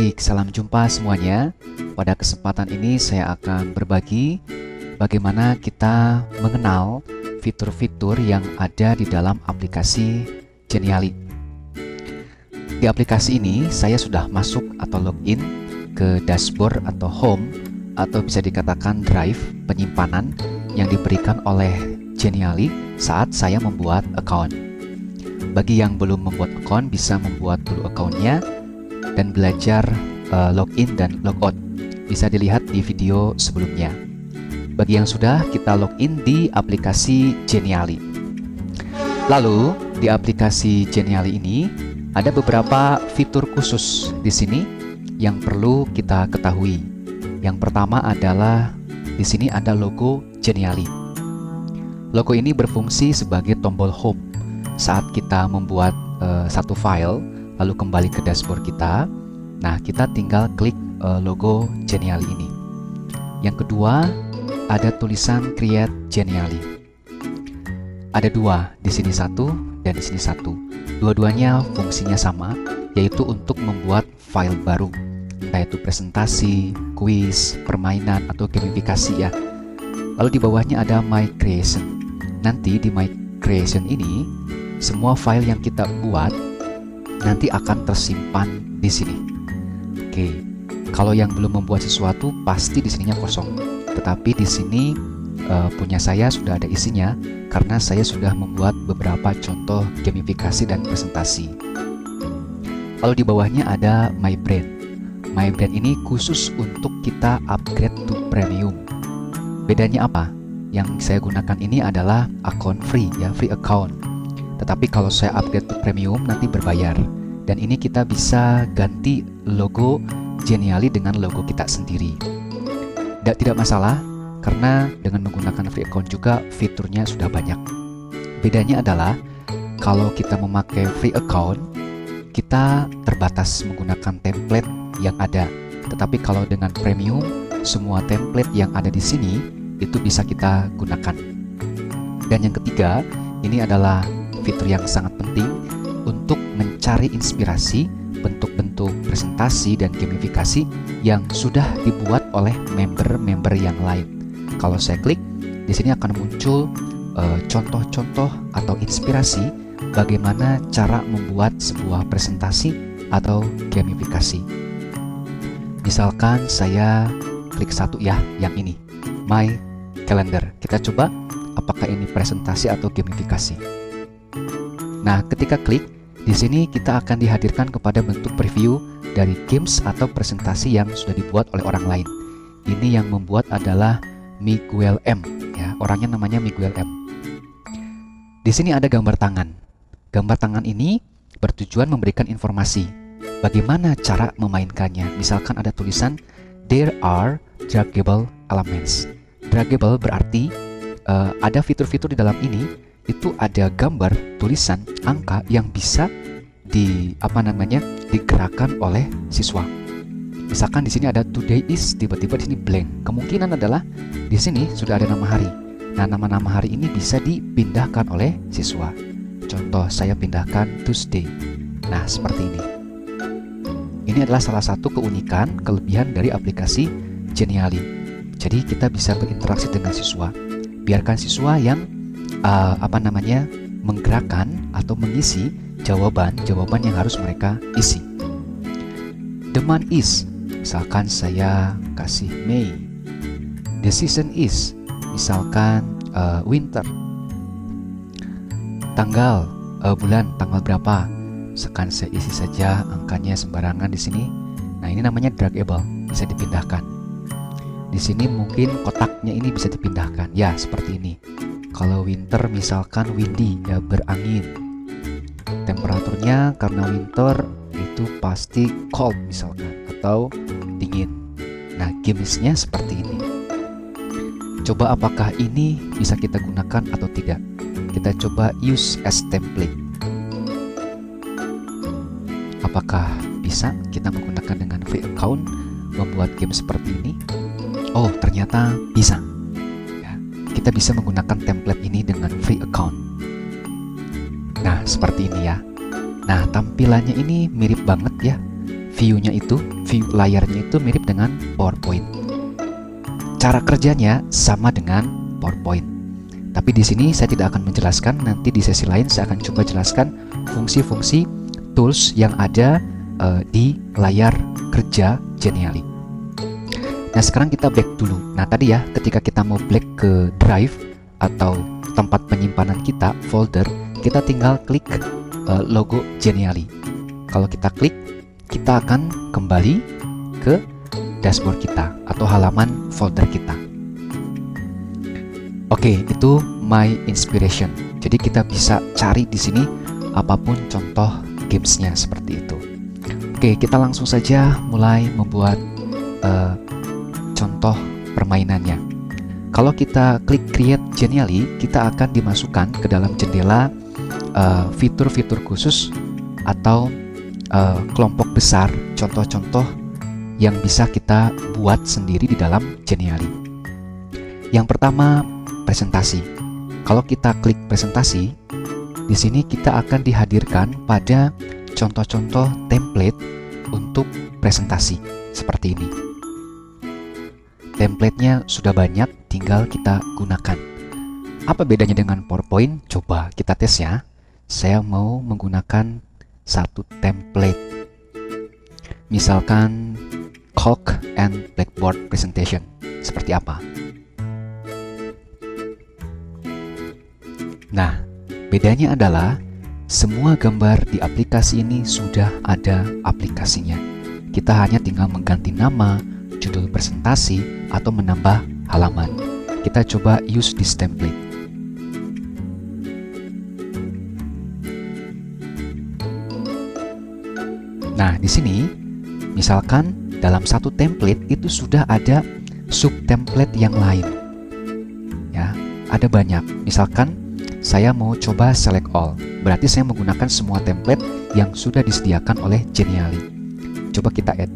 Baik, salam jumpa semuanya. Pada kesempatan ini saya akan berbagi bagaimana kita mengenal fitur-fitur yang ada di dalam aplikasi Geniali. Di aplikasi ini saya sudah masuk atau login ke dashboard atau home atau bisa dikatakan drive penyimpanan yang diberikan oleh Geniali saat saya membuat account. Bagi yang belum membuat account bisa membuat dulu accountnya dan belajar login dan logout. Bisa dilihat di video sebelumnya. Bagi yang sudah, kita login di aplikasi Geniali. Lalu di aplikasi Geniali ini ada beberapa fitur khusus di sini yang perlu kita ketahui. Yang pertama adalah di sini ada logo Geniali. Logo ini berfungsi sebagai tombol home saat kita membuat satu file lalu kembali ke dashboard kita. Nah, kita tinggal klik logo Geniali ini. Yang kedua, ada tulisan Create Geniali. Ada dua, di sini satu dan di sini satu. Dua-duanya fungsinya sama, yaitu untuk membuat file baru, entah itu presentasi, kuis, permainan, atau gamifikasi ya. Lalu di bawahnya ada My Creation. Nanti di My Creation ini, semua file yang kita buat nanti akan tersimpan di sini. Oke, kalau yang belum membuat sesuatu pasti di sininya kosong. Tetapi di sini punya saya sudah ada isinya karena saya sudah membuat beberapa contoh gamifikasi dan presentasi. Lalu di bawahnya ada My Brand. My Brand ini khusus untuk kita upgrade to premium. Bedanya apa? Yang saya gunakan ini adalah account free ya, free account. Tetapi kalau saya upgrade to premium nanti berbayar. Dan ini kita bisa ganti logo Geniali dengan logo kita sendiri. Tidak masalah, karena dengan menggunakan free account juga fiturnya sudah banyak. Bedanya adalah kalau kita memakai free account, kita terbatas menggunakan template yang ada. Tetapi kalau dengan premium, semua template yang ada di sini itu bisa kita gunakan. Dan yang ketiga, ini adalah fitur yang sangat penting untuk mencari inspirasi bentuk-bentuk presentasi dan gamifikasi yang sudah dibuat oleh member-member yang lain. Kalau saya klik, di sini akan muncul contoh-contoh atau inspirasi bagaimana cara membuat sebuah presentasi atau gamifikasi. Misalkan saya klik satu ya, yang ini, My Calendar. Kita coba apakah ini presentasi atau gamifikasi. Nah, ketika klik, di sini kita akan dihadirkan kepada bentuk preview dari games atau presentasi yang sudah dibuat oleh orang lain. Ini yang membuat adalah Miguel M. Ya, orangnya namanya Miguel M. Di sini ada gambar tangan. Gambar tangan ini bertujuan memberikan informasi bagaimana cara memainkannya. Misalkan ada tulisan There are draggable elements. Draggable berarti ada fitur-fitur di dalam ini. Itu ada gambar, tulisan, angka yang bisa digerakkan oleh siswa. Misalkan di sini ada today is, tiba-tiba di sini blank. Kemungkinan adalah di sini sudah ada nama hari. Nah, nama-nama hari ini bisa dipindahkan oleh siswa. Contoh, saya pindahkan Tuesday. Nah, seperti ini. Ini adalah salah satu keunikan, kelebihan dari aplikasi Geniali. Jadi kita bisa berinteraksi dengan siswa. Biarkan siswa yang menggerakkan atau mengisi jawaban yang harus mereka isi. The month is, misalkan saya kasih May. The season is, misalkan winter. Tanggal, bulan, tanggal berapa? Misalkan saya isi saja angkanya sembarangan di sini. Nah, ini namanya draggable, bisa dipindahkan. Di sini mungkin kotaknya ini bisa dipindahkan. Ya, seperti ini. Kalau winter misalkan windy, ya berangin. Temperaturnya karena winter itu pasti cold misalkan, atau dingin. Nah, gamesnya seperti ini. Coba apakah ini bisa kita gunakan atau tidak. Kita coba use as template. Apakah bisa kita menggunakan dengan free account membuat game seperti ini? Oh, ternyata bisa. Kita bisa menggunakan template ini dengan free account. Nah, seperti ini ya. Nah, tampilannya ini mirip banget ya. View-nya itu, view layarnya itu mirip dengan PowerPoint. Cara kerjanya sama dengan PowerPoint. Tapi di sini saya tidak akan menjelaskan, nanti di sesi lain saya akan coba jelaskan fungsi-fungsi tools yang ada di layar kerja Genially. Nah, sekarang kita back dulu. Nah, tadi ya, ketika kita mau back ke drive atau tempat penyimpanan kita, folder, kita tinggal klik logo Genially. Kalau kita klik, kita akan kembali ke dashboard kita atau halaman folder kita. Oke, itu My Inspiration. Jadi kita bisa cari di sini apapun contoh gamesnya seperti itu. Oke, kita langsung saja mulai membuat contoh permainannya. Kalau kita klik Create Genially, kita akan dimasukkan ke dalam jendela fitur-fitur khusus atau kelompok besar contoh-contoh yang bisa kita buat sendiri di dalam Genially. Yang pertama, presentasi. Kalau kita klik presentasi, di sini kita akan dihadirkan pada contoh-contoh template untuk presentasi seperti ini. Templatenya sudah banyak, tinggal kita gunakan. Apa bedanya dengan PowerPoint? Coba kita tes ya. Saya mau menggunakan satu template. Misalkan Calc and Blackboard Presentation. Seperti apa? Nah, bedanya adalah semua gambar di aplikasi ini sudah ada aplikasinya. Kita hanya tinggal mengganti nama, judul presentasi, atau menambah halaman. Kita coba use this template. Nah, di sini misalkan dalam satu template itu sudah ada sub-template yang lain. Ya, ada banyak. Misalkan saya mau coba select all. Berarti saya menggunakan semua template yang sudah disediakan oleh Genially. Coba kita add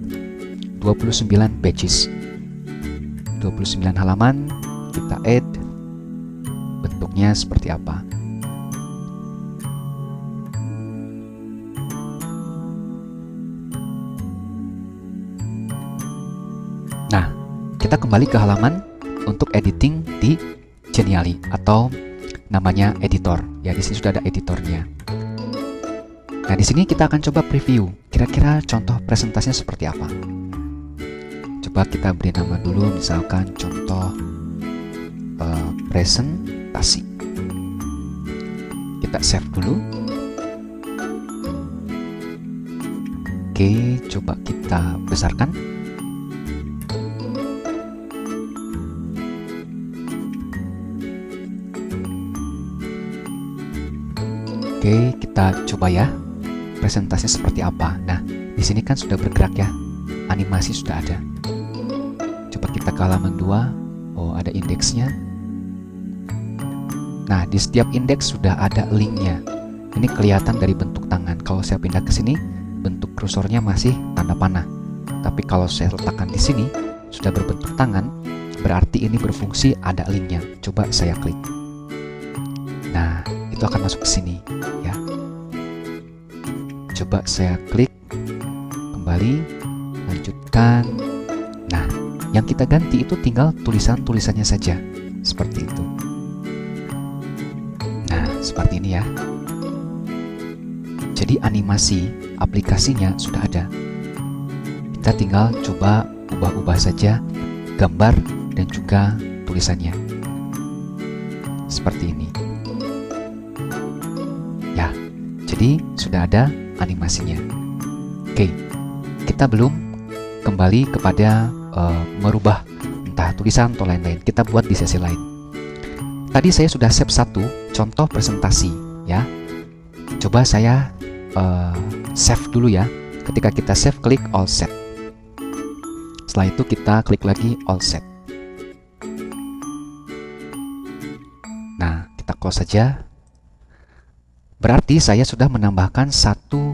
29 pages. 29 halaman, kita add. Bentuknya seperti apa? Nah, kita kembali ke halaman untuk editing di Genially atau namanya editor. Ya, di sini sudah ada editornya. Nah, di sini kita akan coba preview. Kira-kira contoh presentasinya seperti apa? Coba kita beri nama dulu, misalkan contoh presentasi. Kita save dulu. Oke, coba kita besarkan. Oke, kita coba ya presentasinya seperti apa. Nah, di sini kan sudah bergerak ya, animasi sudah ada. Coba kita ke halaman 2. Oh, ada indeksnya. Nah, di setiap indeks sudah ada linknya. Ini kelihatan dari bentuk tangan. Kalau saya pindah ke sini, bentuk kursornya masih tanda panah. Tapi kalau saya letakkan di sini, sudah berbentuk tangan, berarti ini berfungsi ada linknya. Coba saya klik. Nah, itu akan masuk ke sini ya. Coba saya klik kembali, lanjutkan. Nah, yang kita ganti itu tinggal tulisan-tulisannya saja seperti itu. Nah, seperti ini ya. Jadi animasi aplikasinya sudah ada. Kita tinggal coba ubah-ubah saja gambar dan juga tulisannya seperti ini. Ya, jadi sudah ada animasinya. Oke, kita belum kembali kepada merubah entah tulisan atau lain-lain. Kita buat di sesi lain. Tadi saya sudah save satu contoh presentasi ya. Coba saya save dulu ya. Ketika kita save, klik all set. Setelah itu kita klik lagi all set. Nah, kita close saja. Berarti saya sudah menambahkan satu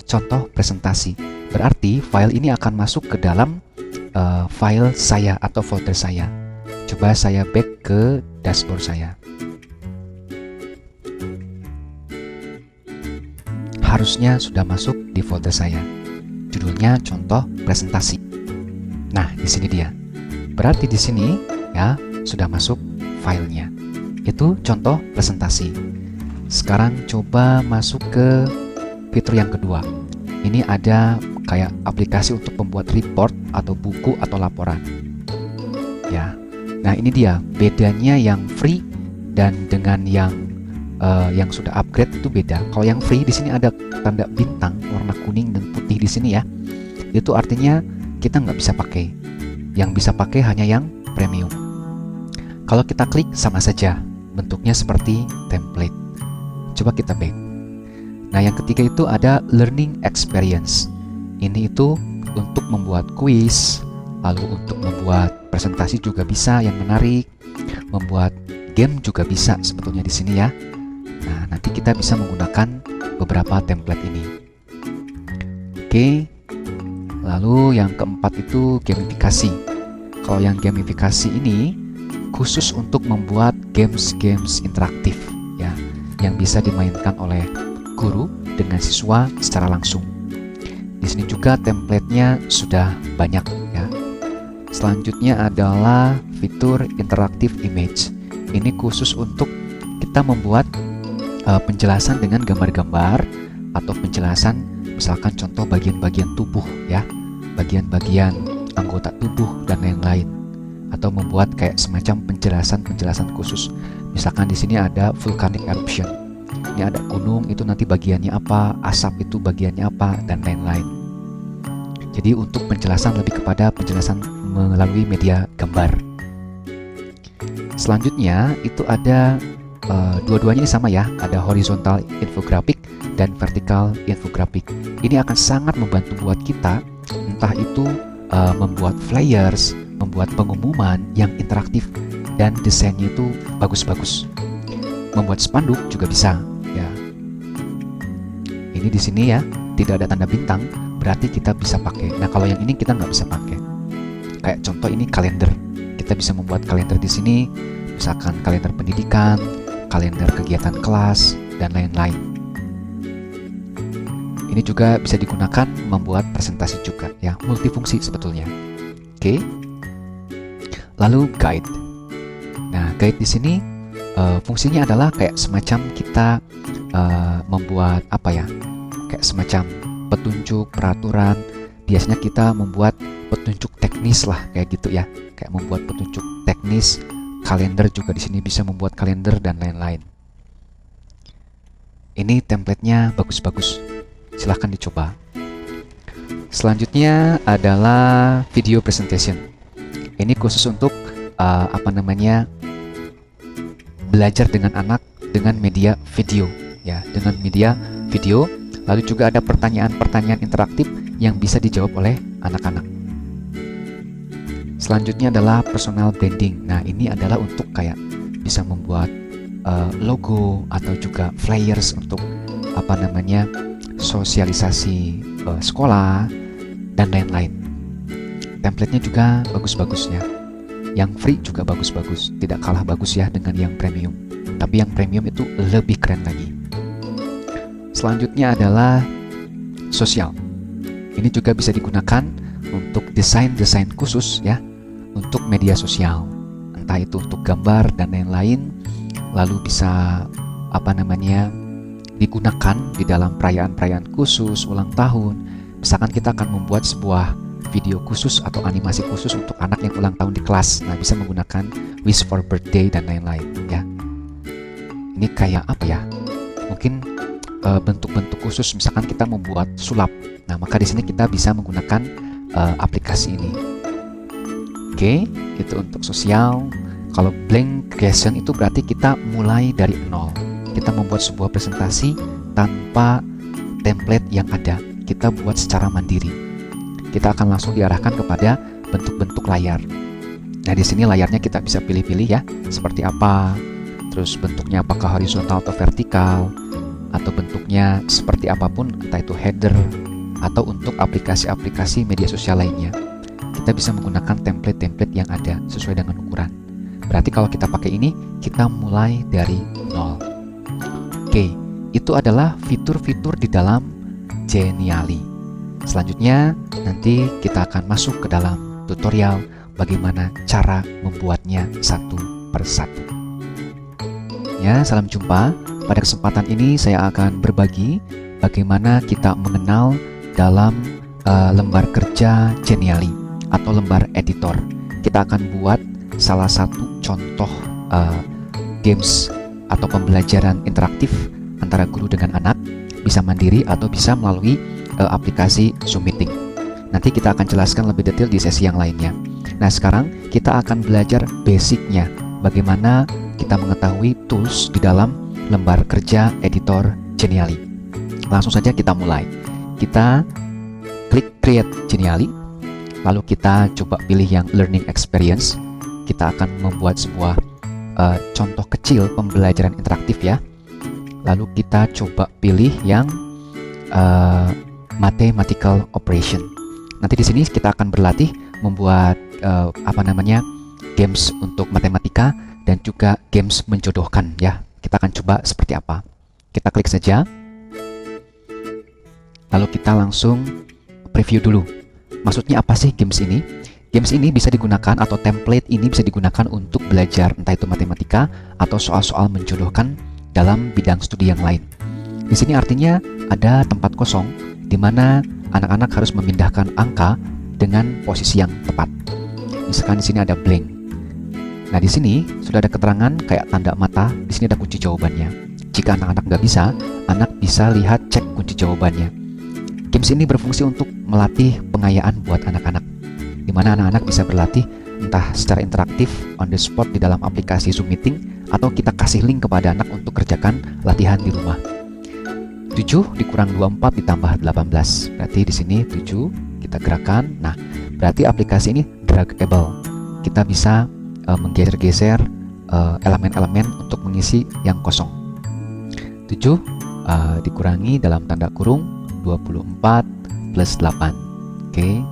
contoh presentasi. Berarti file ini akan masuk ke dalam file saya atau folder saya. Coba saya back ke dashboard saya. Harusnya sudah masuk di folder saya. Judul judulnya contoh presentasi. Nah, di sini dia. Berarti di sini ya sudah masuk filenya. Itu contoh presentasi. Sekarang coba masuk ke fitur yang kedua. Ini ada kayak aplikasi untuk membuat report atau buku atau laporan. Ya. Nah, ini dia bedanya yang free dan dengan yang sudah upgrade itu beda. Kalau yang free di sini ada tanda bintang warna kuning dan putih di sini ya. Itu artinya kita nggak bisa pakai. Yang bisa pakai hanya yang premium. Kalau kita klik sama saja, bentuknya seperti template. Coba kita back. Nah, yang ketiga itu ada learning experience. Ini itu untuk membuat kuis, lalu untuk membuat presentasi juga bisa yang menarik, membuat game juga bisa sebetulnya di sini ya. Nah, nanti kita bisa menggunakan beberapa template ini. Oke. Lalu yang keempat itu gamifikasi. Kalau yang gamifikasi ini khusus untuk membuat games-games interaktif ya, yang bisa dimainkan oleh guru dengan siswa secara langsung. Di sini juga template-nya sudah banyak ya. Selanjutnya adalah fitur interactive image. Ini khusus untuk kita membuat penjelasan dengan gambar-gambar atau penjelasan misalkan contoh bagian-bagian tubuh ya, bagian-bagian anggota tubuh dan lain-lain, atau membuat kayak semacam penjelasan khusus. Misalkan di sini ada volcanic eruption. Ini ada gunung, itu nanti bagiannya apa, asap itu bagiannya apa, dan lain-lain. Jadi untuk penjelasan lebih kepada penjelasan melalui media gambar. Selanjutnya itu ada dua-duanya ini sama ya, ada horizontal infografik dan vertikal infografik. Ini akan sangat membantu buat kita, entah itu membuat flyers, membuat pengumuman yang interaktif dan desainnya itu bagus-bagus. Membuat spanduk juga bisa. Ya. Ini di sini ya, tidak ada tanda bintang, berarti kita bisa pakai. Nah, kalau yang ini kita nggak bisa pakai. Kayak contoh ini kalender. Kita bisa membuat kalender di sini, misalkan kalender pendidikan, kalender kegiatan kelas, dan lain-lain. Ini juga bisa digunakan membuat presentasi juga, ya, multifungsi sebetulnya. Oke. Lalu guide. Nah, guide di sini fungsinya adalah kayak semacam kita membuat apa ya, kayak semacam petunjuk, peraturan. Biasanya kita membuat petunjuk teknis lah, kayak gitu ya, kayak membuat petunjuk teknis. Kalender juga di sini bisa membuat kalender dan lain-lain. Ini template-nya bagus-bagus, silahkan dicoba. Selanjutnya adalah video presentation. Ini khusus untuk belajar dengan anak dengan media video ya, dengan media video. Lalu juga ada pertanyaan-pertanyaan interaktif yang bisa dijawab oleh anak-anak. Selanjutnya adalah personal branding. Nah, ini adalah untuk kayak bisa membuat logo atau juga flyers untuk sosialisasi sekolah dan lain-lain. Template-nya juga bagus-bagus ya. Yang free juga bagus-bagus, tidak kalah bagus ya dengan yang premium. Tapi yang premium itu lebih keren lagi. Selanjutnya adalah sosial. Ini juga bisa digunakan untuk desain-desain khusus ya, untuk media sosial. Entah itu untuk gambar dan lain-lain. Lalu bisa digunakan di dalam perayaan-perayaan khusus, ulang tahun. Misalkan kita akan membuat sebuah video khusus atau animasi khusus untuk anak yang ulang tahun di kelas. Nah, bisa menggunakan wish for birthday dan lain-lain ya. Ini kayak apa ya? Mungkin bentuk-bentuk khusus, misalkan kita membuat sulap. Nah, maka di sini kita bisa menggunakan aplikasi ini. Oke, itu untuk sosial. Kalau blank creation itu berarti kita mulai dari nol. Kita membuat sebuah presentasi tanpa template yang ada. Kita buat secara mandiri. Kita akan langsung diarahkan kepada bentuk-bentuk layar. Nah, di sini layarnya kita bisa pilih-pilih ya, seperti apa. Terus bentuknya apakah horizontal atau vertikal, atau bentuknya seperti apapun, entah itu header atau untuk aplikasi-aplikasi media sosial lainnya. Kita bisa menggunakan template-template yang ada sesuai dengan ukuran. Berarti kalau kita pakai ini, kita mulai dari nol. Oke, itu adalah fitur-fitur di dalam Geniali. Selanjutnya, nanti kita akan masuk ke dalam tutorial bagaimana cara membuatnya satu persatu. Ya, salam jumpa. Pada kesempatan ini saya akan berbagi bagaimana kita mengenal dalam lembar kerja Genially atau lembar editor. Kita akan buat salah satu contoh games atau pembelajaran interaktif antara guru dengan anak, bisa mandiri atau bisa melalui aplikasi Zoom Meeting. Nanti kita akan jelaskan lebih detail di sesi yang lainnya. Nah, sekarang kita akan belajar basicnya, bagaimana kita mengetahui tools di dalam lembar kerja editor Genially. Langsung saja kita mulai. Kita klik Create Genially, lalu kita coba pilih yang Learning Experience. Kita akan membuat sebuah contoh kecil pembelajaran interaktif ya. Lalu kita coba pilih yang Mathematical Operation. Nanti di sini kita akan berlatih membuat games untuk matematika dan juga games menjodohkan ya. Kita akan coba seperti apa. Kita klik saja. Lalu kita langsung preview dulu. Maksudnya apa sih games ini? Games ini bisa digunakan atau template ini bisa digunakan untuk belajar entah itu matematika atau soal-soal menjodohkan dalam bidang studi yang lain. Di sini artinya ada tempat kosong di mana anak-anak harus memindahkan angka dengan posisi yang tepat. Misalkan di sini ada blank. Nah, di sini sudah ada keterangan kayak tanda mata. Di sini ada kunci jawabannya. Jika anak-anak nggak bisa, anak bisa lihat cek kunci jawabannya. Games ini berfungsi untuk melatih pengayaan buat anak-anak, di mana anak-anak bisa berlatih entah secara interaktif on the spot di dalam aplikasi Zoom Meeting, atau kita kasih link kepada anak untuk kerjakan latihan di rumah. 7 dikurang 24 ditambah 18. Berarti di sini 7 kita gerakan. Nah, berarti aplikasi ini draggable. Kita bisa menggeser-geser elemen-elemen untuk mengisi yang kosong. 7 dikurangi dalam tanda kurung 24 plus 8. Oke.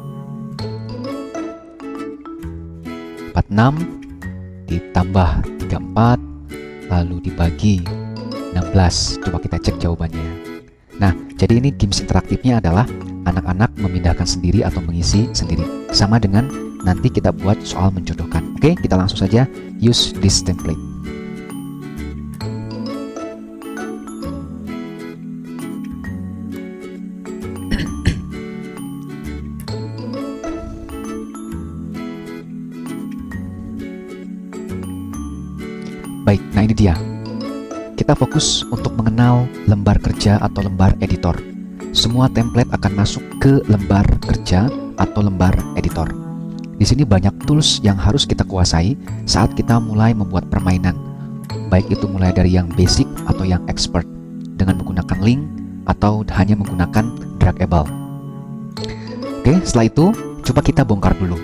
46 ditambah 34 lalu dibagi 16. Coba kita cek jawabannya. Nah, jadi ini games interaktifnya adalah anak-anak memindahkan sendiri atau mengisi sendiri. Sama dengan nanti kita buat soal menjodohkan. Oke, kita langsung saja use this template. Baik, nah ini dia. Kita fokus untuk mengenal lembar kerja atau lembar editor. Semua template akan masuk ke lembar kerja atau lembar editor. Di sini banyak tools yang harus kita kuasai saat kita mulai membuat permainan. Baik itu mulai dari yang basic atau yang expert, dengan menggunakan link atau hanya menggunakan draggable. Oke, setelah itu coba kita bongkar dulu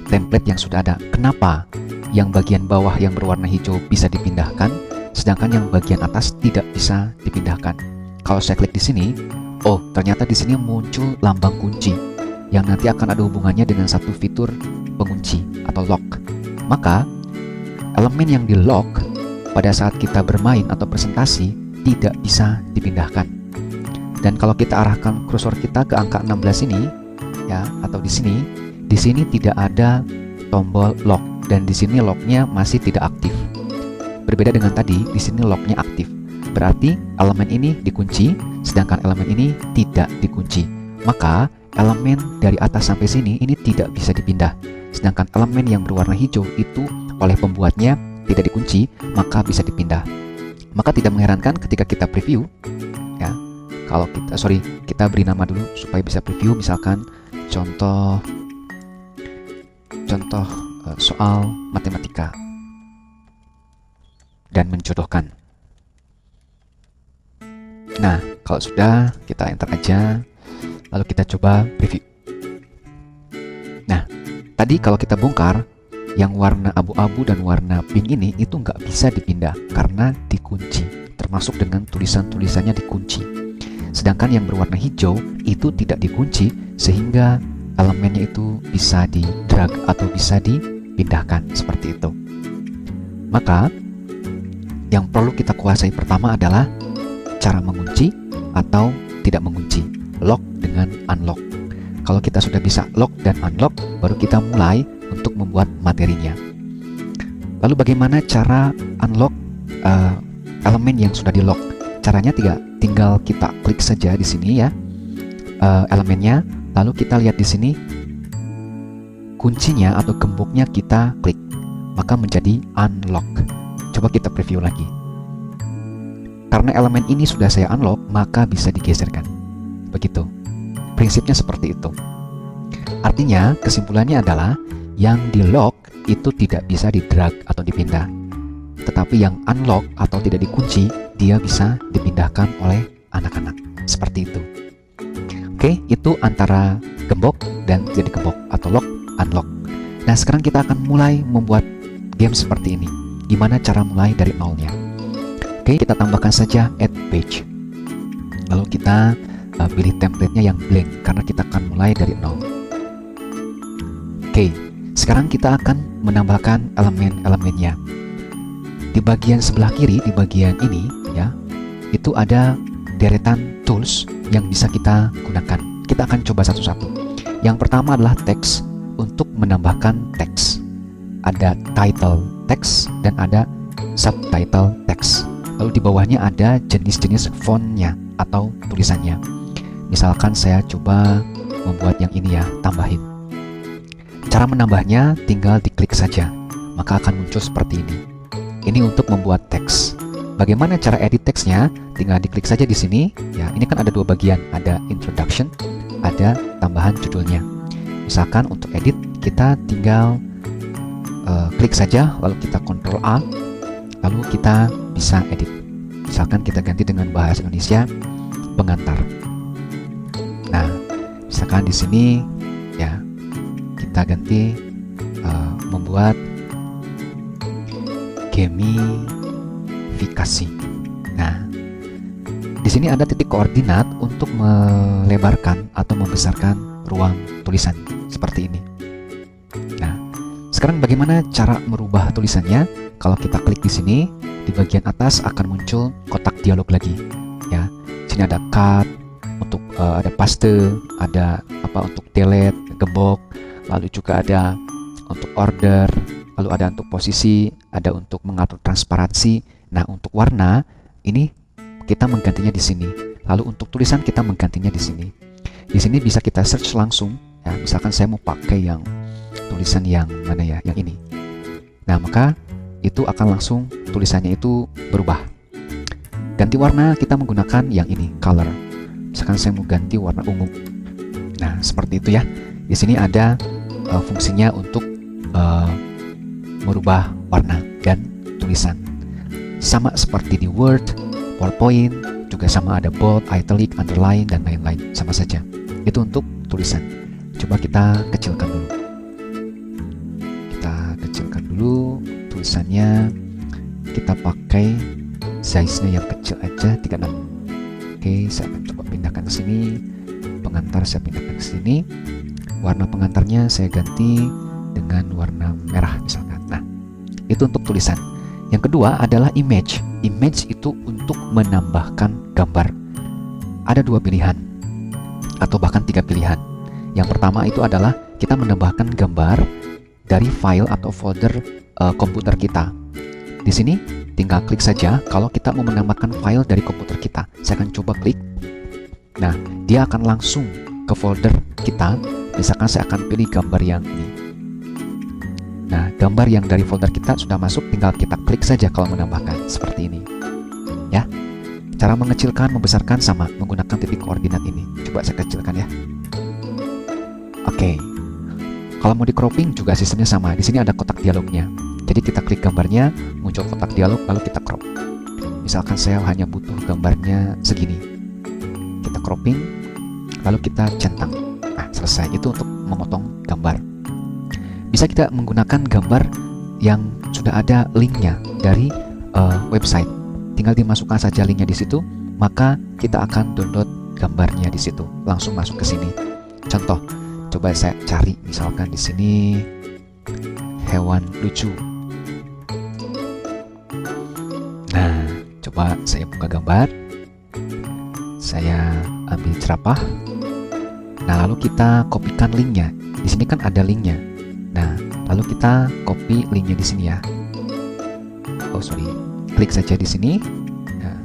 template yang sudah ada. Kenapa yang bagian bawah yang berwarna hijau bisa dipindahkan, sedangkan yang bagian atas tidak bisa dipindahkan? Kalau saya klik di sini, oh ternyata di sini muncul lambang kunci yang nanti akan ada hubungannya dengan satu fitur pengunci atau lock. Maka elemen yang di lock pada saat kita bermain atau presentasi tidak bisa dipindahkan. Dan kalau kita arahkan kursor kita ke angka 16 ini ya, atau di sini tidak ada tombol lock, dan di sini locknya masih tidak aktif. Berbeda dengan tadi, di sini locknya aktif. Berarti elemen ini dikunci, sedangkan elemen ini tidak dikunci. Maka elemen dari atas sampai sini ini tidak bisa dipindah. Sedangkan elemen yang berwarna hijau itu oleh pembuatnya tidak dikunci, maka bisa dipindah. Maka tidak mengherankan ketika kita preview ya. Kalau kita beri nama dulu supaya bisa preview, misalkan contoh soal matematika dan menjodohkan. Nah, kalau sudah, kita enter aja, lalu kita coba preview. Nah, tadi kalau kita bongkar, yang warna abu-abu dan warna pink ini itu nggak bisa dipindah karena dikunci, termasuk dengan tulisan-tulisannya dikunci. Sedangkan yang berwarna hijau itu tidak dikunci, sehingga elemennya itu bisa di-drag atau bisa dipindahkan, seperti itu. Maka, yang perlu kita kuasai pertama adalah cara mengunci atau tidak mengunci, lock dengan unlock. Kalau kita sudah bisa lock dan unlock, baru kita mulai untuk membuat materinya. Lalu bagaimana cara unlock elemen yang sudah di lock? Caranya tinggal kita klik saja di sini ya, elemennya. Lalu kita lihat di sini kuncinya atau gemboknya kita klik, maka menjadi unlock. Coba kita preview lagi. Karena elemen ini sudah saya unlock, maka bisa digeserkan. Begitu. Prinsipnya seperti itu. Artinya, kesimpulannya adalah yang di lock itu tidak bisa di drag atau dipindah. Tetapi yang unlock atau tidak dikunci, dia bisa dipindahkan oleh anak-anak. Seperti itu. Oke, itu antara gembok dan tidak digembok atau lock, unlock. Nah, sekarang kita akan mulai membuat game seperti ini. Gimana cara mulai dari nolnya? Oke, kita tambahkan saja add page. Lalu kita pilih template-nya yang blank karena kita akan mulai dari nol. Oke, sekarang kita akan menambahkan elemen-elemennya. Di bagian sebelah kiri, di bagian ini ya, itu ada deretan tools yang bisa kita gunakan. Kita akan coba satu-satu. Yang pertama adalah text. Untuk menambahkan teks, ada title text dan ada subtitle text. Lalu di bawahnya ada jenis-jenis fontnya atau tulisannya. Misalkan saya coba membuat yang ini ya, tambahin. Cara menambahnya tinggal diklik saja, maka akan muncul seperti ini. Ini untuk membuat teks. Bagaimana cara edit teksnya? Tinggal diklik saja di sini. Ya, ini kan ada dua bagian, ada introduction, ada tambahan judulnya. Misalkan untuk edit, kita tinggal klik saja, lalu kita Ctrl A, lalu kita bisa edit. Misalkan kita ganti dengan bahasa Indonesia, pengantar. Nah, misalkan di sini ya, kita ganti membuat gamifikasi. Nah, di sini ada titik koordinat untuk melebarkan atau membesarkan ruang tulisan seperti ini. Nah, sekarang bagaimana cara merubah tulisannya? Kalau kita klik di sini, di bagian atas akan muncul kotak dialog lagi. Ya, sini ada cut, untuk ada paste, ada apa untuk delete, gembok, lalu juga ada untuk order, lalu ada untuk posisi, ada untuk mengatur transparansi. Nah, untuk warna ini kita menggantinya di sini. Lalu untuk tulisan kita menggantinya di sini. Di sini bisa kita search langsung. Ya, misalkan saya mau pakai yang tulisan yang mana ya, yang ini. Nah, maka itu akan langsung tulisannya itu berubah. Ganti warna kita menggunakan yang ini, color. Misalkan saya mau ganti warna ungu. Nah, seperti itu ya. Di sini ada fungsinya untuk merubah warna dan tulisan. Sama seperti di Word, PowerPoint, juga sama ada bold, italic, underline, dan lain-lain. Sama saja. Itu untuk tulisan. Coba kita kecilkan dulu. Kita kecilkan dulu tulisannya. Kita pakai size-nya yang kecil aja, 36. Oke, saya akan coba pindahkan ke sini. Pengantar saya pindahkan ke sini. Warna pengantarnya saya ganti dengan warna merah misalkan. Nah, itu untuk tulisan. Yang kedua adalah image. Image itu untuk menambahkan gambar. Ada dua pilihan atau bahkan 3 pilihan. Yang pertama itu adalah kita menambahkan gambar dari file atau folder komputer kita. Di sini tinggal klik saja kalau kita mau menambahkan file dari komputer kita. Saya akan coba klik. Nah, dia akan langsung ke folder kita. Misalkan saya akan pilih gambar yang ini. Nah, gambar yang dari folder kita sudah masuk, tinggal kita klik saja kalau menambahkan, seperti ini. Ya. Cara mengecilkan, membesarkan sama menggunakan titik koordinat ini. Coba saya kecilkan ya. Oke. Kalau mau di cropping juga sistemnya sama. Di sini ada kotak dialognya. Jadi kita klik gambarnya, muncul kotak dialog, lalu kita crop. Misalkan saya hanya butuh gambarnya segini. Kita cropping, lalu kita centang. Nah, selesai. Itu untuk memotong gambar. Bisa kita menggunakan gambar yang sudah ada linknya dari website. Tinggal dimasukkan saja linknya di situ, maka kita akan download gambarnya di situ. Langsung masuk ke sini. Contoh, coba saya cari misalkan di sini hewan lucu. Nah, coba saya buka gambar. Saya ambil jerapah. Nah, lalu kita kopikan linknya. Di sini kan ada linknya. Nah, lalu kita copy linknya di sini ya. Oh sorry, klik saja di sini. Nah,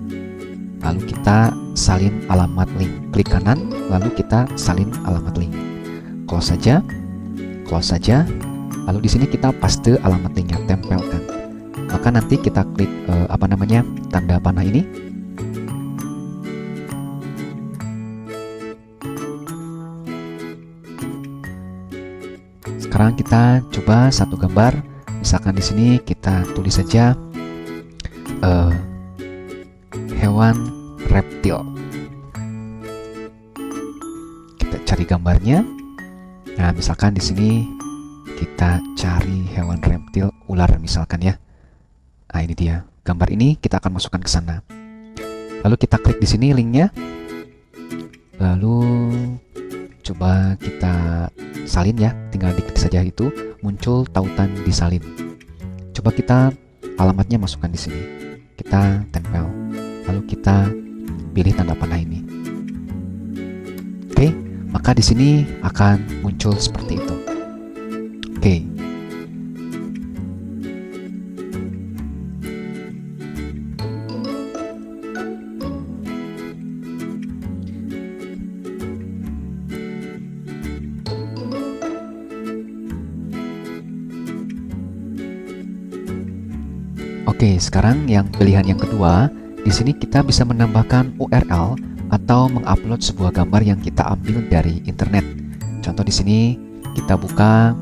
lalu kita salin alamat link. Klik kanan, lalu kita salin alamat link. Close saja, close saja. Lalu di sini kita paste alamat linknya, tempelkan. Maka nanti kita klik tanda panah ini. Sekarang kita coba satu gambar. Misalkan di sini kita tulis saja hewan reptil. Kita cari gambarnya. Nah, misalkan di sini kita cari hewan reptil ular misalkan ya. Nah, ini dia. Gambar ini kita akan masukkan ke sana. Lalu kita klik di sini linknya. Lalu coba kita salin ya. Tinggal diklik saja itu muncul tautan disalin. Coba kita alamatnya masukkan di sini. Kita tempel. Lalu kita pilih tanda panah ini. Oke, maka di sini akan muncul seperti itu. Oke. Oke, sekarang yang pilihan yang kedua, di sini kita bisa menambahkan URL atau mengupload sebuah gambar yang kita ambil dari internet. Contoh di sini kita buka,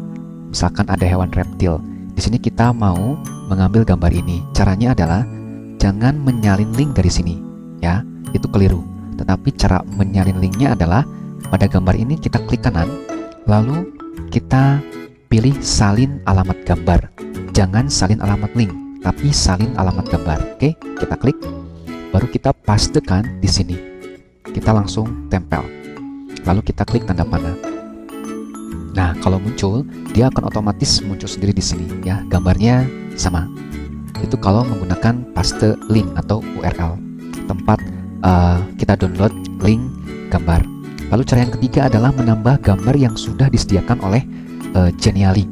misalkan ada hewan reptil. Di sini kita mau mengambil gambar ini. Caranya adalah jangan menyalin link dari sini, ya, itu keliru. Tetapi cara menyalin linknya adalah pada gambar ini kita klik kanan, lalu kita pilih salin alamat gambar. Jangan salin alamat link, tapi salin alamat gambar. Oke, kita klik, baru kita pastekan di sini. Kita langsung tempel. Lalu kita klik tanda panah. Nah, kalau muncul, dia akan otomatis muncul sendiri di sini ya. Gambarnya sama. Itu kalau menggunakan paste link atau URL, tempat kita download link gambar. Lalu cara yang ketiga adalah menambah gambar yang sudah disediakan oleh Genially.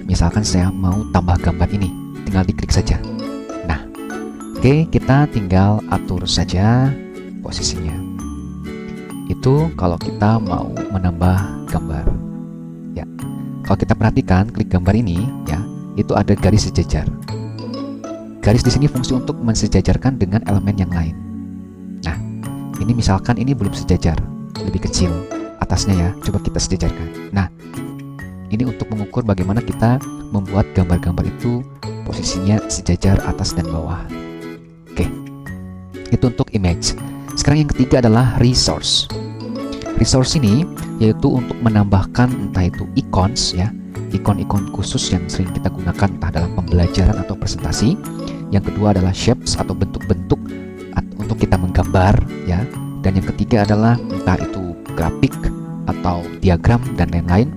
Misalkan saya mau tambah gambar ini, tinggal diklik saja. Nah, oke, kita tinggal atur saja posisinya. Itu kalau kita mau menambah gambar. Ya, kalau kita perhatikan klik gambar ini, ya, itu ada garis sejajar. Garis di sini fungsi untuk mensejajarkan dengan elemen yang lain. Nah, ini misalkan ini belum sejajar, lebih kecil atasnya ya. Coba kita sejajarkan. Nah, ini untuk mengukur bagaimana kita membuat gambar-gambar itu posisinya sejajar atas dan bawah. Oke, itu untuk image. Sekarang yang ketiga adalah resource. Resource ini yaitu untuk menambahkan entah itu icons ya, ikon-ikon khusus yang sering kita gunakan entah dalam pembelajaran atau presentasi. Yang kedua adalah shapes atau bentuk-bentuk untuk kita menggambar ya. Dan yang ketiga adalah entah itu grafik atau diagram dan lain-lain.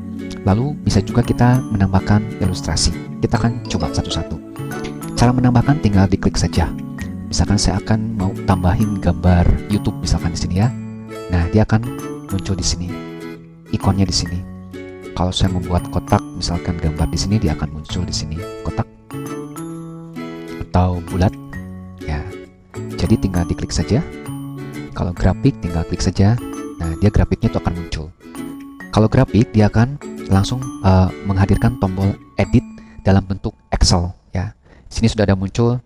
Lalu bisa juga kita menambahkan ilustrasi. Kita akan coba satu-satu. Cara menambahkan tinggal diklik saja. Misalkan saya akan mau tambahin gambar YouTube misalkan di sini ya. Nah, dia akan muncul di sini. Ikonnya di sini. Kalau saya membuat kotak, misalkan gambar di sini, dia akan muncul di sini kotak atau bulat. Ya. Jadi tinggal diklik saja. Kalau grafik tinggal klik saja. Nah, dia grafiknya itu akan muncul. Kalau grafik dia akan langsung menghadirkan tombol edit dalam bentuk Excel ya. Sini sudah ada muncul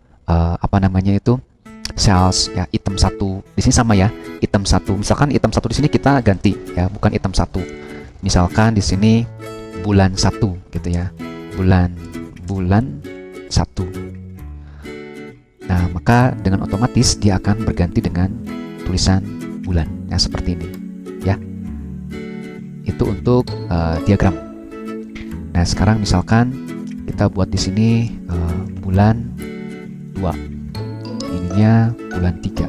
cells ya, item 1. Di sini sama ya, item 1. Misalkan item 1 di sini kita ganti ya, bukan item 1. Misalkan di sini bulan 1 gitu ya. Bulan 1. Nah, maka dengan otomatis dia akan berganti dengan tulisan bulan ya, seperti ini ya. Itu untuk diagram. Nah, sekarang misalkan kita buat di sini bulan 2. Ininya bulan 3.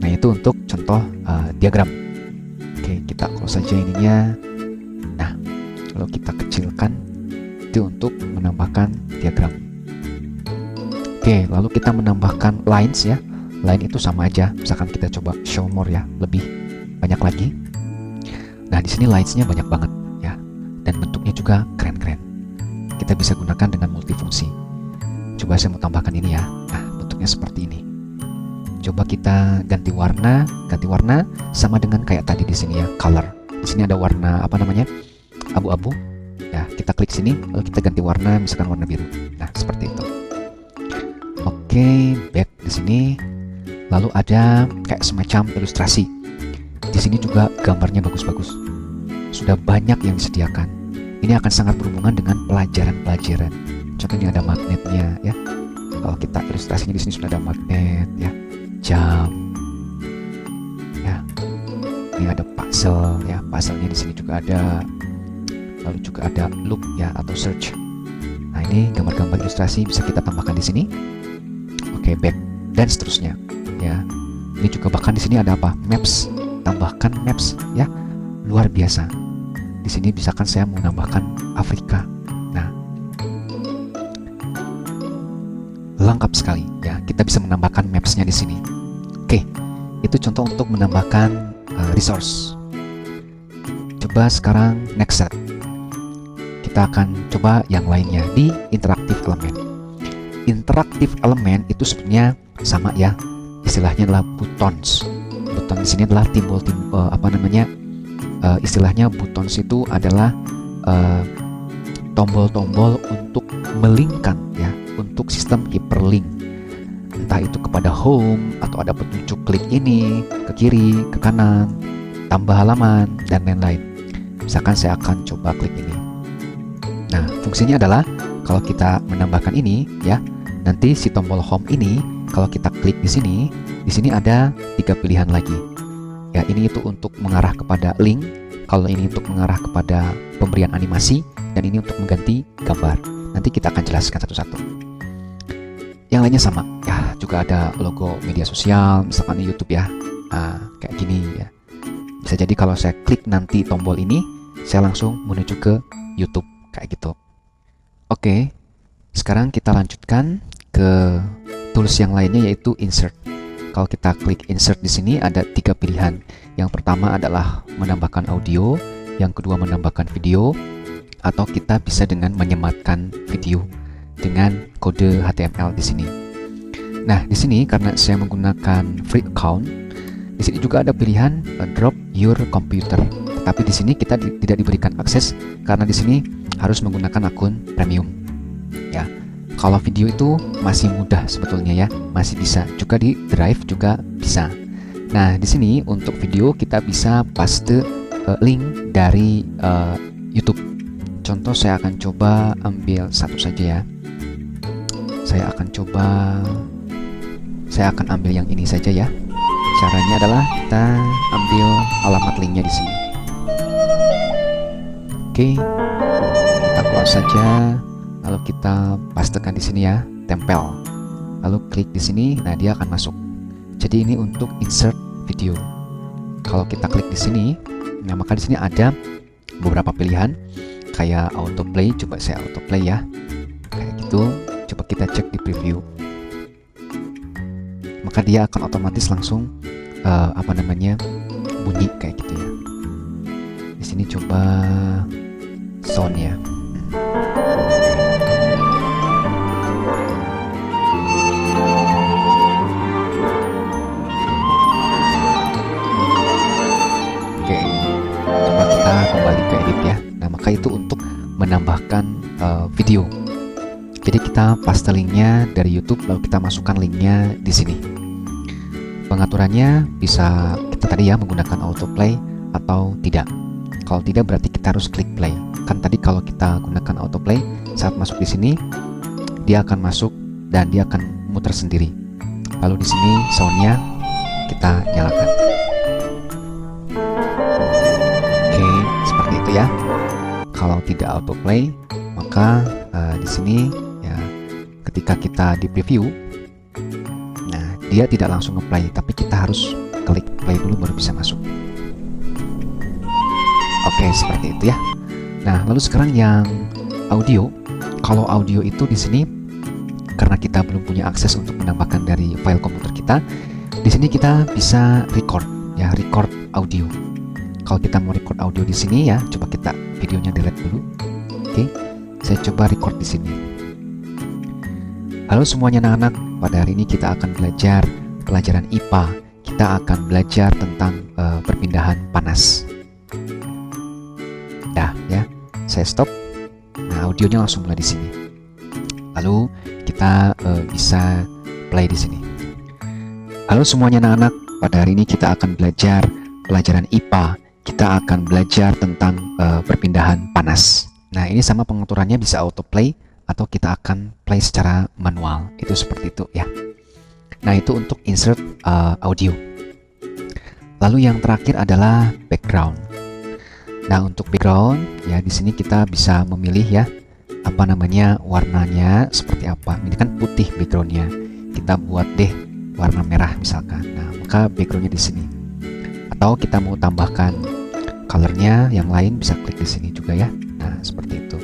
Nah, itu untuk contoh diagram. Oke, kita close saja ininya. Nah, kalau kita kecilkan itu untuk menambahkan diagram. Oke, lalu kita menambahkan lines ya. Line itu sama aja. Misalkan kita coba show more ya, lebih banyak lagi. Nah, di sini lightsnya banyak banget ya, dan bentuknya juga keren-keren. Kita bisa gunakan dengan multifungsi. Coba saya mau tambahkan ini ya. Nah, bentuknya seperti ini. Coba kita ganti warna sama dengan kayak tadi di sini ya, color. Di sini ada warna apa namanya? Abu-abu. Ya, kita klik sini, lalu kita ganti warna, misalkan warna biru. Nah, seperti itu. Oke, back di sini. Lalu ada kayak semacam ilustrasi. Di sini juga gambarnya bagus-bagus. Sudah banyak yang disediakan. Ini akan sangat berhubungan dengan pelajaran-pelajaran. Contohnya ada magnetnya ya. Kalau kita ilustrasinya di sini sudah ada magnet ya, jam. Ya. Ini ada puzzle ya. Puzzle-nya di sini juga ada. Lalu juga ada loop ya atau search. Nah, ini gambar-gambar ilustrasi bisa kita tambahkan di sini. Oke, back dan seterusnya ya. Ini juga bahkan di sini ada apa? Maps. Tambahkan maps ya, luar biasa. Di sini misalkan saya mau menambahkan Afrika. Nah, lengkap sekali ya. Kita bisa menambahkan mapsnya di sini. Oke, itu contoh untuk menambahkan resource. Coba sekarang next set. Kita akan coba yang lainnya di interactive element. Interactive element itu sebenarnya sama ya. Istilahnya adalah buttons. Button di sini adalah istilahnya buttons itu adalah tombol-tombol untuk melingkan ya, untuk sistem hyperlink. Entah itu kepada home atau ada petunjuk klik ini ke kiri, ke kanan, tambah halaman dan lain-lain. Misalkan saya akan coba klik ini. Nah, fungsinya adalah kalau kita menambahkan ini ya, nanti si tombol home ini kalau kita klik di sini ada 3 pilihan lagi. Ya, ini itu untuk mengarah kepada link, kalau ini untuk mengarah kepada pemberian animasi, dan ini untuk mengganti gambar. Nanti kita akan jelaskan satu-satu. Yang lainnya sama, ya juga ada logo media sosial, misalkan di YouTube ya. Nah, kayak gini ya. Bisa jadi kalau saya klik nanti tombol ini, saya langsung menuju ke YouTube kayak gitu. Oke, sekarang kita lanjutkan ke tools yang lainnya yaitu insert. Kalau kita klik insert di sini ada 3 pilihan. Yang pertama adalah menambahkan audio, yang kedua menambahkan video, atau kita bisa dengan menyematkan video dengan kode HTML di sini. Nah, di sini karena saya menggunakan free account, di sini juga ada pilihan drop your computer. Tapi di sini kita tidak diberikan akses karena di sini harus menggunakan akun premium. Ya. Kalau video itu masih mudah sebetulnya ya, masih bisa. Juga di Drive juga bisa. Nah, di sini untuk video kita bisa paste link dari YouTube. Contoh saya akan coba ambil satu saja ya. Saya akan ambil yang ini saja ya. Caranya adalah kita ambil alamat linknya di sini. Oke, kita close saja. Lalu kita pastekan di sini ya, tempel. Lalu klik di sini, nah dia akan masuk. Jadi ini untuk insert video. Kalau kita klik di sini, nah maka di sini ada beberapa pilihan kayak autoplay. Coba saya autoplay ya, kayak gitu. Coba kita cek di preview. Maka dia akan otomatis langsung bunyi kayak gitu ya. Di sini coba sound ya. Kembali ke edit ya. Nah, maka itu untuk menambahkan video. Jadi kita paste linknya dari YouTube, lalu kita masukkan linknya di sini. Pengaturannya bisa kita tadi ya menggunakan autoplay atau tidak. Kalau tidak berarti kita harus klik play. Kan tadi kalau kita gunakan autoplay, saat masuk di sini dia akan masuk dan dia akan muter sendiri. Lalu di sini soundnya kita nyalakan. Ya, kalau tidak autoplay maka di sini ya ketika kita di preview, nah dia tidak langsung ngeplay tapi kita harus klik play dulu baru bisa masuk. Oke, seperti itu ya. Nah, lalu sekarang yang audio. Kalau audio itu di sini karena kita belum punya akses untuk menambahkan dari file komputer kita, di sini kita bisa record ya, record audio. Kalau kita mau record audio di sini ya, coba kita videonya delete dulu. Oke, saya coba record di sini. Halo semuanya anak-anak, pada hari ini kita akan belajar pelajaran IPA. Kita akan belajar tentang perpindahan panas. Dah ya, saya stop. Nah, audionya langsung mulai di sini. Lalu kita bisa play di sini. Halo semuanya anak-anak, pada hari ini kita akan belajar pelajaran IPA. Kita akan belajar tentang perpindahan panas. Nah, ini sama pengaturannya bisa autoplay atau kita akan play secara manual. Itu seperti itu ya. Nah, itu untuk insert audio. Lalu yang terakhir adalah background. Nah, untuk background ya di sini kita bisa memilih ya apa namanya warnanya seperti apa. Ini kan putih backgroundnya. Kita buat deh warna merah misalkan. Nah, maka backgroundnya di sini. Atau kita mau tambahkan colornya yang lain bisa klik di sini juga ya. Nah, seperti itu.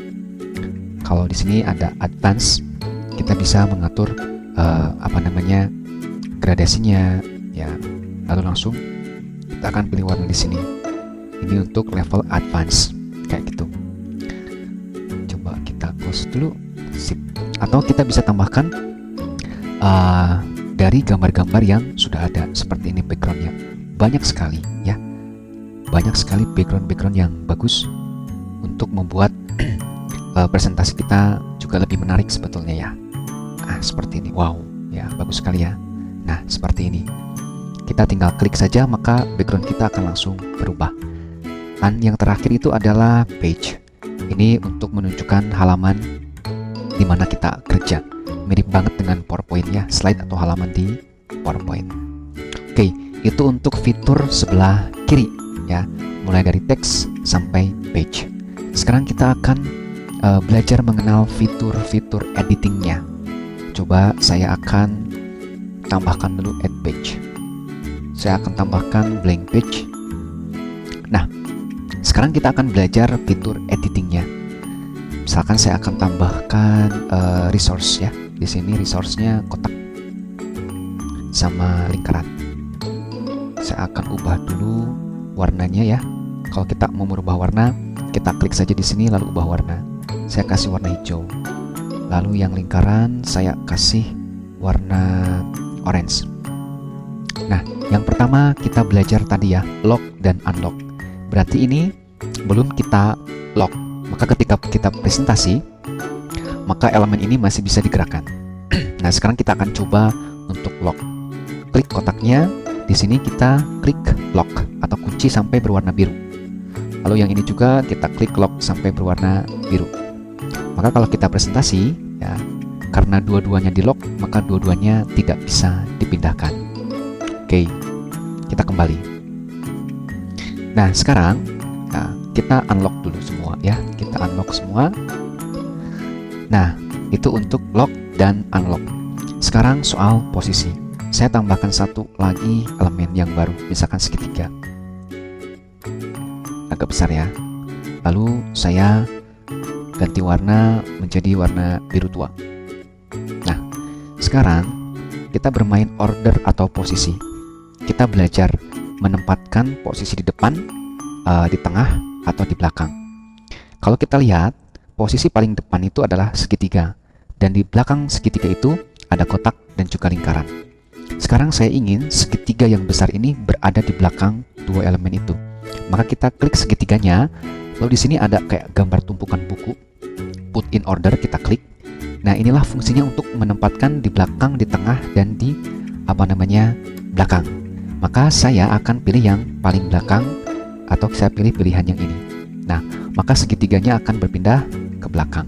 Kalau di sini ada advance, kita bisa mengatur apa namanya gradasinya ya. Lalu langsung kita akan pilih warna di sini. Ini untuk level advance kayak gitu. Coba kita close dulu. Sip. Atau kita bisa tambahkan dari gambar-gambar yang sudah ada seperti ini backgroundnya. Banyak sekali ya. Banyak sekali background-background yang bagus untuk membuat presentasi kita juga lebih menarik sebetulnya ya. Nah, seperti ini. Wow, ya bagus sekali ya. Nah, seperti ini. Kita tinggal klik saja maka background kita akan langsung berubah. Dan yang terakhir itu adalah page. Ini untuk menunjukkan halaman di mana kita kerja. Mirip banget dengan PowerPoint ya, slide atau halaman di PowerPoint. Oke, itu untuk fitur sebelah kiri ya, mulai dari teks sampai page. Sekarang kita akan belajar mengenal fitur-fitur editingnya. Coba saya akan tambahkan dulu add page. Saya akan tambahkan blank page. Nah, sekarang kita akan belajar fitur editingnya. Misalkan saya akan tambahkan resource ya. Di sini resource-nya kotak sama lingkaran. Saya akan ubah dulu warnanya ya. Kalau kita mau merubah warna, kita klik saja di sini lalu ubah warna. Saya kasih warna hijau. Lalu yang lingkaran saya kasih warna orange. Nah, yang pertama kita belajar tadi ya, lock dan unlock. Berarti ini belum kita lock. Maka ketika kita presentasi, maka elemen ini masih bisa digerakkan. Nah, sekarang kita akan coba untuk lock. Klik kotaknya. Di sini kita klik lock atau kunci sampai berwarna biru. Lalu yang ini juga kita klik lock sampai berwarna biru. Maka kalau kita presentasi ya, karena dua-duanya di lock, maka dua-duanya tidak bisa dipindahkan. Oke, kita kembali. Nah, sekarang kita unlock dulu semua ya. Kita unlock semua. Nah, itu untuk lock dan unlock. Sekarang soal posisi. Saya tambahkan satu lagi elemen yang baru, misalkan segitiga. Agak besar ya. Lalu saya ganti warna menjadi warna biru tua. Nah, sekarang kita bermain order atau posisi. Kita belajar menempatkan posisi di depan, di tengah, atau di belakang. Kalau kita lihat, posisi paling depan itu adalah segitiga, dan di belakang segitiga itu ada kotak dan juga lingkaran. Sekarang saya ingin segitiga yang besar ini berada di belakang dua elemen itu. Maka kita klik segitiganya, lalu di sini ada kayak gambar tumpukan buku, put in order, kita klik. Nah, inilah fungsinya untuk menempatkan di belakang, di tengah, dan di belakang. Maka saya akan pilih yang paling belakang, atau saya pilih pilihan yang ini. Nah, maka segitiganya akan berpindah ke belakang.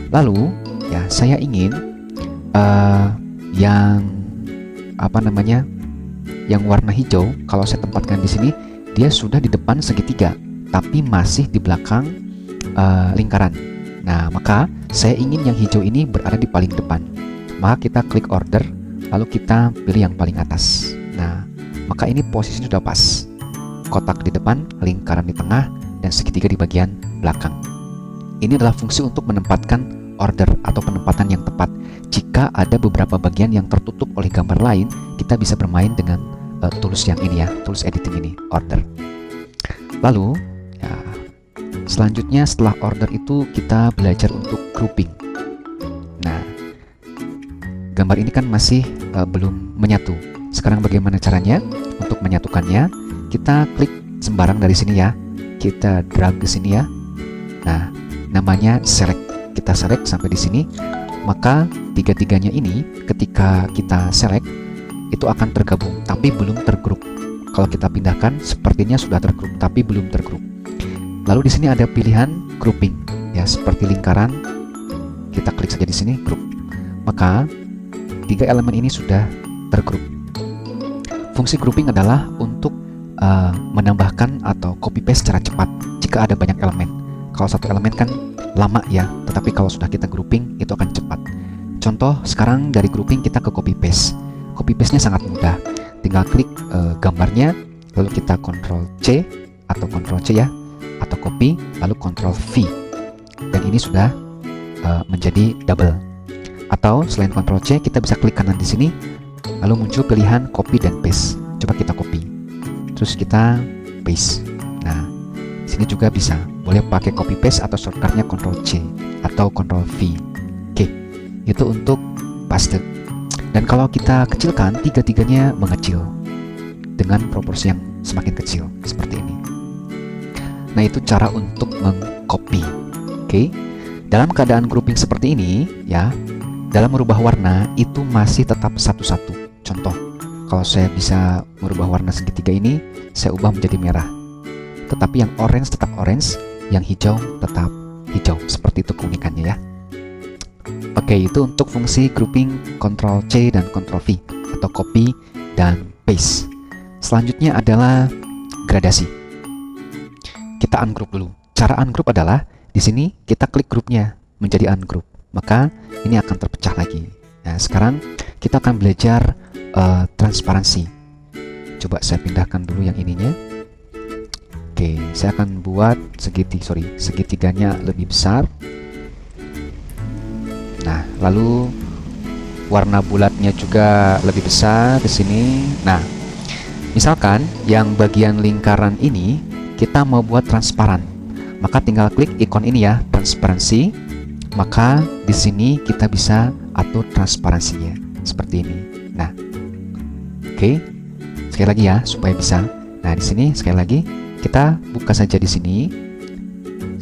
Lalu ya saya ingin yang warna hijau, kalau saya tempatkan di sini dia sudah di depan segitiga tapi masih di belakang lingkaran. Nah, maka saya ingin yang hijau ini berada di paling depan. Maka kita klik order lalu kita pilih yang paling atas. Nah, maka ini posisinya sudah pas. Kotak di depan, lingkaran di tengah, dan segitiga di bagian belakang. Ini adalah fungsi untuk menempatkan order atau penempatan yang tepat. Jika ada beberapa bagian yang tertutup oleh gambar lain, kita bisa bermain dengan tools yang ini ya, tools editing ini, order. Lalu ya, selanjutnya setelah order itu kita belajar untuk grouping. Nah, gambar ini kan masih belum menyatu. Sekarang bagaimana caranya untuk menyatukannya? Kita klik sembarang dari sini ya. Kita drag ke sini ya. Nah, namanya select. Kita select sampai di sini. Maka tiga-tiganya ini ketika kita select itu akan tergabung tapi belum tergroup. Kalau kita pindahkan sepertinya sudah tergroup tapi belum tergroup. Lalu di sini ada pilihan grouping ya, seperti lingkaran. Kita klik saja di sini group. Maka tiga elemen ini sudah tergroup. Fungsi grouping adalah untuk menambahkan atau copy paste secara cepat jika ada banyak elemen. Kalau satu elemen kan lama ya, tetapi kalau sudah kita grouping itu akan cepat. Contoh sekarang dari grouping kita ke copy paste. Copy paste-nya sangat mudah. Tinggal klik gambarnya, lalu kita Ctrl C atau Ctrl C ya, atau copy, lalu Ctrl V. Dan ini sudah menjadi double. Atau selain Ctrl C kita bisa klik kanan di sini, lalu muncul pilihan copy dan paste. Coba kita copy, terus kita paste. Nah, sini juga bisa, boleh pakai copy paste atau shortcutnya Ctrl C atau Ctrl V. Oke, itu untuk paste. Dan kalau kita kecilkan, tiga-tiganya mengecil dengan proporsi yang semakin kecil seperti ini. Nah, itu cara untuk mengcopy. Oke, dalam keadaan grouping seperti ini ya, dalam merubah warna itu masih tetap satu-satu. Contoh, kalau saya bisa merubah warna segitiga ini, saya ubah menjadi merah. Tetapi yang orange tetap orange, yang hijau tetap hijau. Seperti itu keunikannya ya. Oke, itu untuk fungsi grouping Ctrl C dan Ctrl V atau copy dan paste. Selanjutnya adalah gradasi. Kita ungroup dulu. Cara ungroup adalah di sini kita klik grupnya menjadi ungroup. Maka ini akan terpecah lagi. Nah, sekarang kita akan belajar transparansi. Coba saya pindahkan dulu yang ininya. Oke, saya akan buat segitiganya lebih besar. Nah, lalu warna bulatnya juga lebih besar di sini. Nah, misalkan yang bagian lingkaran ini kita mau buat transparan, maka tinggal klik ikon ini ya, transparansi. Maka di sini kita bisa atur transparansinya seperti ini. Nah, oke, sekali lagi ya supaya bisa. Nah, di sini sekali lagi kita buka saja di sini.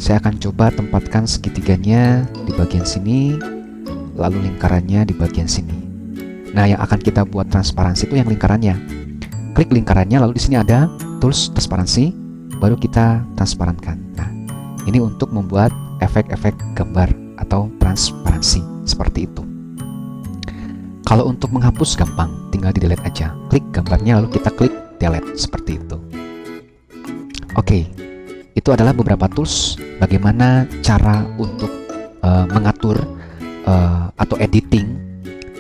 Saya akan coba tempatkan segitiganya di bagian sini, lalu lingkarannya di bagian sini. Nah, yang akan kita buat transparansi itu yang lingkarannya. Klik lingkarannya, lalu di sini ada tools transparansi, baru kita transparankan. Nah, ini untuk membuat efek-efek gambar atau transparansi seperti itu. Kalau untuk menghapus gampang, tinggal di delete aja. Klik gambarnya lalu kita klik delete seperti itu. Oke, itu adalah beberapa tools bagaimana cara untuk mengatur atau editing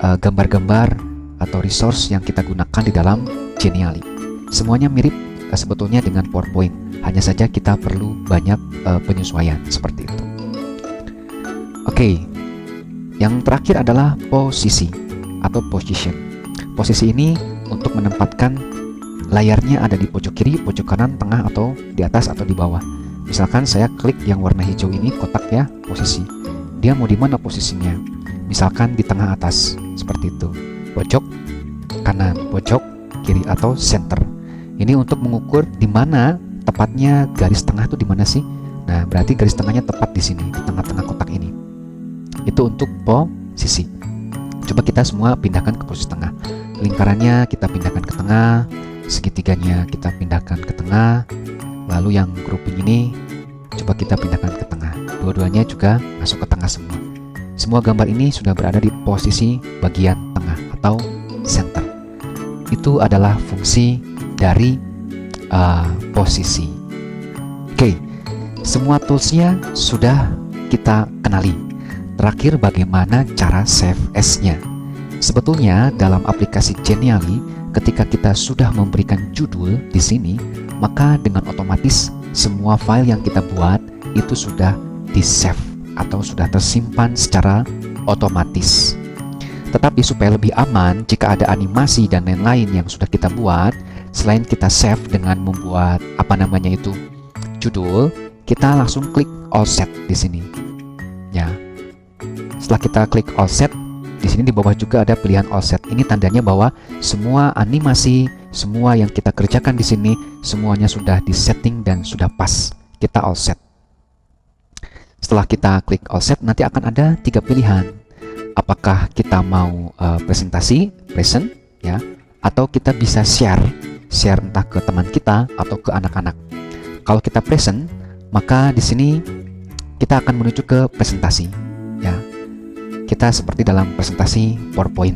gambar-gambar atau resource yang kita gunakan di dalam Genially. Semuanya mirip sebetulnya dengan PowerPoint, hanya saja kita perlu banyak penyesuaian seperti itu. Oke, yang terakhir adalah posisi atau position. Posisi ini untuk menempatkan layarnya ada di pojok kiri, pojok kanan, tengah, atau di atas atau di bawah. Misalkan saya klik yang warna hijau ini, kotak ya, posisi. Dia mau di mana posisinya? Misalkan di tengah atas, seperti itu. Pojok kanan, pojok kiri, atau center. Ini untuk mengukur di mana tepatnya garis tengah itu di mana sih? Nah, berarti garis tengahnya tepat di sini, di tengah-tengah kotak ini. Itu untuk posisi. Coba kita semua pindahkan ke posisi tengah. Lingkarannya kita pindahkan ke tengah, segitiganya kita pindahkan ke tengah, lalu yang grouping ini coba kita pindahkan ke tengah. Dua-duanya juga masuk ke tengah semua. Semua gambar ini sudah berada di posisi bagian tengah atau center. Itu adalah fungsi dari posisi. Oke, semua toolsnya sudah kita kenali. Terakhir, bagaimana cara save as-nya? Sebetulnya dalam aplikasi Genially, ketika kita sudah memberikan judul di sini, maka dengan otomatis semua file yang kita buat itu sudah di-save atau sudah tersimpan secara otomatis. Tetapi supaya lebih aman, jika ada animasi dan lain-lain yang sudah kita buat, selain kita save dengan membuat judul, kita langsung klik all set di sini. Ya. Setelah kita klik all set, di sini di bawah juga ada pilihan all set. Ini tandanya bahwa semua animasi, semua yang kita kerjakan di sini semuanya sudah disetting dan sudah pas. Kita all set. Setelah kita klik all set, nanti akan ada 3 pilihan. Apakah kita mau presentasi, present, ya, atau kita bisa share entah ke teman kita atau ke anak-anak. Kalau kita present, maka di sini kita akan menuju ke presentasi, ya. Kita seperti dalam presentasi PowerPoint.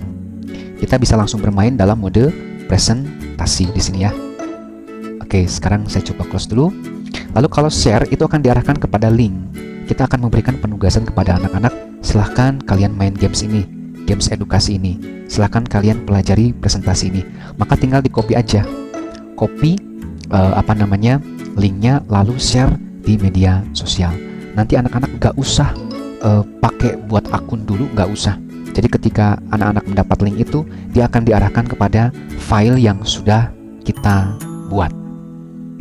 Kita bisa langsung bermain dalam mode presentasi di sini ya. Oke, sekarang saya coba close dulu. Lalu kalau share itu akan diarahkan kepada link. Kita akan memberikan penugasan kepada anak-anak, silahkan kalian main games ini, games edukasi ini, silahkan kalian pelajari presentasi ini. Maka tinggal di copy aja, copy linknya, lalu share di media sosial. Nanti anak-anak nggak usah pakai buat akun dulu, nggak usah. Jadi ketika anak-anak mendapat link itu, dia akan diarahkan kepada file yang sudah kita buat.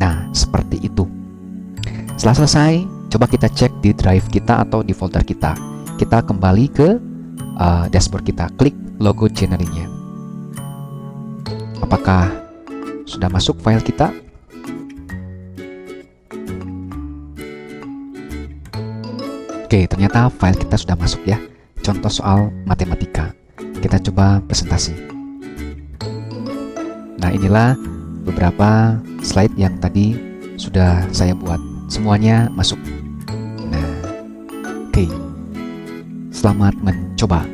Nah, seperti itu. Setelah selesai, coba kita cek di drive kita atau di folder kita. Kita kembali ke dashboard kita, klik logo January-nya. Apakah sudah masuk file kita? Oke, ternyata file kita sudah masuk ya. Contoh soal matematika. Kita coba presentasi. Nah, inilah beberapa slide yang tadi sudah saya buat. Semuanya masuk. Nah, oke. Selamat mencoba.